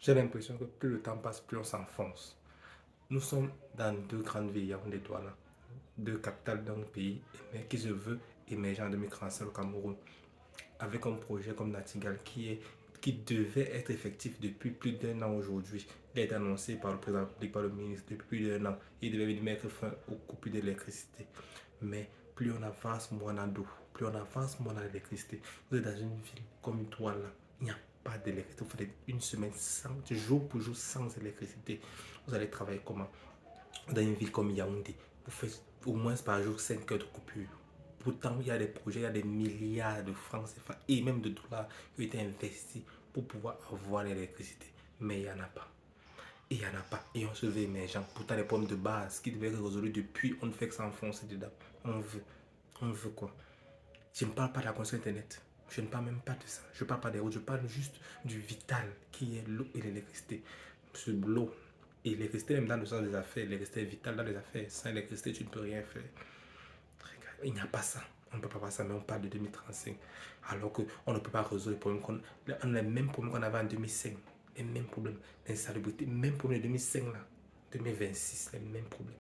J'ai l'impression que plus le temps passe, plus on s'enfonce. Nous sommes dans deux grandes villes, Yaoundé et Douala, deux capitales d'un pays mais qui se veut émergent en 2035 au Cameroun, avec un projet comme Natigal qui devait être effectif depuis plus d'un an aujourd'hui. Il a été annoncé par le président de la République, par le ministre depuis plus d'un an. Il devait mettre fin aux coupures d'électricité. Mais plus on avance, moins on a d'eau. Plus on avance, moins on a d'électricité. Vous êtes dans une ville comme Douala, il n'y a pas d'électricité. Vous faites une semaine sans, jour pour jour sans électricité. Vous allez travailler comment? Dans une ville comme Yaoundé, vous faites au moins par jour 5 heures de coupure. Pourtant, il y a des projets, il y a des milliards de francs CFA et même de dollars qui ont été investis pour pouvoir avoir l'électricité. Mais il n'y en a pas. Et il n'y en a pas. Et on se veut émergent. Pourtant, les problèmes de base qui devaient être résolus depuis, on ne fait que s'enfoncer dedans. On veut. On veut quoi? Je ne parle pas de la connexion Internet. Je ne parle même pas de ça. Je ne parle pas des routes. Je parle juste du vital qui est l'eau et l'électricité. Sur l'eau et l'électricité, même dans le sens des affaires, l'électricité est vitale dans les affaires. Sans électricité, tu ne peux rien faire. Il n'y a pas ça. On ne peut pas faire ça, mais on parle de 2035. Alors qu'on ne peut pas résoudre les problèmes on a les mêmes problèmes qu'on avait en 2005. Les mêmes problèmes d'insalubrité, même problème de 2005 là. 2026, les mêmes problèmes.